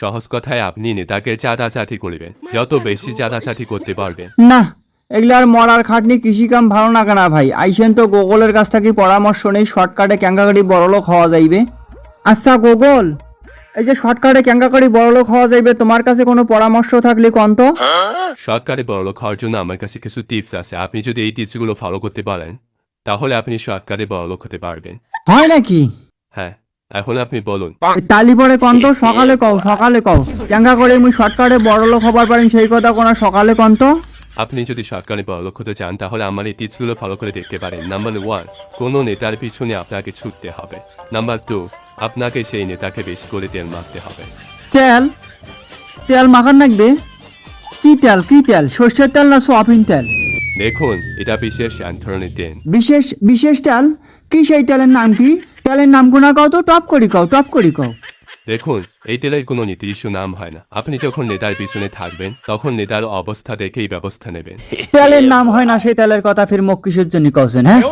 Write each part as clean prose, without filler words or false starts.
সহজ কথায় আপনি নেতাকে চাঁদাচাঁদি করবেন, যত বেশি চাঁদাচাঁদি করতে পারবেন। না, এগুলার মরার খাটনি কৃষিকাম ভালো না কেনা ভাই। আইসেন তো গুগলের কাছ থেকে পরামর্শ নেই, শর্টকাটে ক্যাঙ্গাকারি বড়লোক হওয়া যাইবে। আচ্ছা গুগল, এই যে শর্টকাটে ক্যাঙ্গাকারি বড়লোক হওয়া যাইবে, তোমার কাছে কোনো পরামর্শ থাকলে কোন তো। শর্টকাটে বড়লোক হওয়ার জন্য আমার কাছে কিছু টিপস আছে। আপনি যদি এই টিপসগুলো ফলো করতে পারেন তাহলে আপনি শর্টকাটে বড়লোক হতে পারবেন। হয় নাকি? হ্যাঁ, এখন আপনি বলুন। তালি পরে কোন তো, সকালে কও, সকালে কও। ক্যাঙ্গা করে মুই শর্টকাটে বড়লোক হবার পারিম সেই কথা কোনা, সকালে কোন তো। আপনি যদি সরকারি বড়লোক হতে চান তাহলে আমার এই টিপসগুলো ফলো করে দেখতে পারেন। নাম্বার 1, কোনো নেতার পিছনে আপনাকে ছুটতে হবে। নাম্বার 2, আপনাকে সেই নেতাকে বেশি করে তেল মাখতে হবে। তেল তেল মাখান লাগবে? কি তেল, কি তেল? সর্ষের তেল না সোয়াবিন তেল? দেখুন, এটা বিশেষ এক ধরনের তেল। বিশেষ বিশেষ তেল? কি সেই তেলের নাম কি? তেলের নাম কোনা কও তো, টপ করি কও, টপ করি কও। দেখুন, এই তেলের কোনো নির্দিষ্ট নাম হয় না। আপনি যখন নেতার পিছনে থাকবেন তখন নেতার অবস্থা দেখেই ব্যবস্থা নেবেন। তেলের নাম হয় না সেই তেলের কথা ফির মুখ কিসের জন্য কওছেন? হ্যাঁ,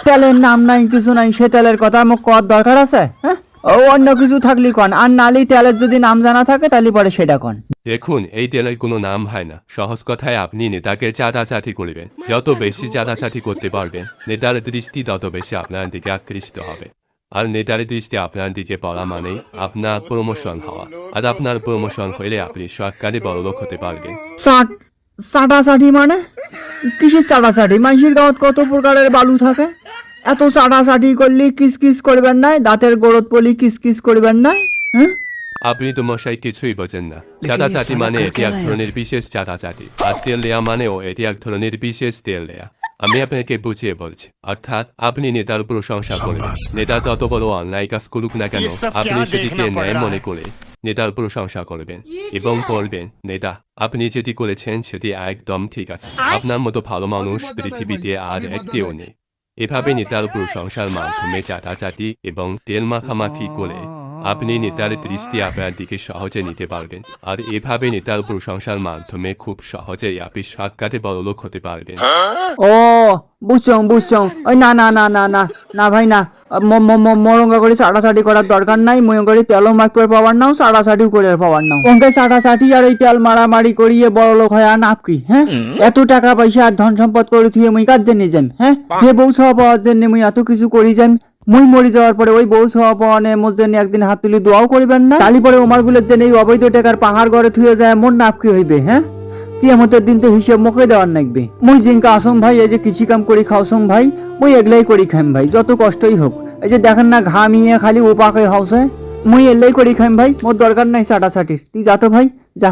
তেলের নাম নাই, কিছু নাই, সে তেলের কথা মুখ কর দরকার আছে? হ্যাঁ, ও অন্য কিছু থাকলি কন, আর নালি তেলের যদি নাম জানা থাকে তাহলে পরে সেটা কন। দেখুন, এই তেলের কোনো নাম হয় না। সহজ কথায় আপনি নেতাকে চাঁদাচাঁদি করবেন, যত বেশি চাঁদাচাঁদি করতে পারবেন নেতার দৃষ্টি তত বেশি আপনার দিকে আকৃষ্ট হবে। আর নেতার দৃষ্টি আপনার দিকে পড়া মানেই আপনার প্রমোশন হওয়া। আর আপনার প্রমোশন হলে আপনি সরকারি বড়লোক হতে পারবেন। চাটাচাটি মানে কিসের চাটাচাটি? মানুষের গাঁত কত প্রকারের বালু থাকে, এত চাটাচাটি করলি কিস কিস করবেন নাই? দাঁতের গোড়ত পলি কিস কিস করবেন নাই? হ্যাঁ, আপনি তো মশাই কিছুই বোঝেন না। চাঁদাচাঁদি মানে এটি এক ধরনের বিশেষ চাঁদাচাঁদি, আর তেল দেয়া মানেও এটি এক ধরনের বিশেষ তেল দেয়া। আমি আপনাকে বুঝিয়ে বলছি। অর্থাৎ আপনি নেতার প্রশংসা করবেন। নেতা যত বড় অন্যায় কাজ করুক না কেন আপনি সেটিকে ন্যায় মনে করে নেতার প্রশংসা করবেন এবং বলবেন, নেতা আপনি যেটি করেছেন সেটি একদম ঠিক আছে। আপনার মতো ভালো মানুষ পৃথিবীতে আর একটিও নেই। এভাবে নেতার প্রশংসার মাধ্যমে চাটাচাটি এবং তেল মাখামাখি করে আপনি নেতার দৃষ্টি আপনার দিকে সহজে নিতে পারবেন। আর এভাবে নেতার প্রশংসার মাধ্যমে খুব সহজেই আপনি সাক্ষাতে বড়লোক হতে পারবেন। ও বুঝছং। ওই না না না না না না ভাই না, মরঙ্গা করে চাটাচাটি করার দরকার নাই। ময়ঙ্গরি তেলও মাখতে পাওয়ার নাও, চাটাচাটিও করে পাওয়ার নাও। অঙ্কে চাটাচাটি আর এই তেল মারামারি করিয়ে বড় লোক হয় আর নাপ কি? হ্যাঁ, এত টাকা পয়সা আর ধন সম্পদ করে তুই মুই কাজ জেনে যাম? হ্যাঁ, যে বউ সহ পাওয়ার জন্য মুই এত কিছু করি যাম, মুই মরি যাওয়ার পরে ওই বউ সহ পাওয়ানে মোর জন্য একদিন হাত তুলি দোয়াও করিবেন না? তালি পরে ওমার গুলোর জন্য এই অবৈধ টাকার পাহাড় গড়ে থুয়ে যায়, মোর নাপ কি হইবে? হ্যাঁ, কিয়ামতের দিন তো হিসেব মুখে দেওয়ার নাকবে। মুই জিঙ্কা আসম ভাই, এই যে কৃষি কাম করি খাওসম ভাই, মুই এগুলাই করি খাইম ভাই, যত কষ্টই হোক। এই যে দেখেন না ঘামিয়ে খালি উপাকে হাউসে, মুই এগুলাই করি খাইম ভাই, মোর দরকার নাই চাটাচাটির। তুই যা তো ভাই, যা।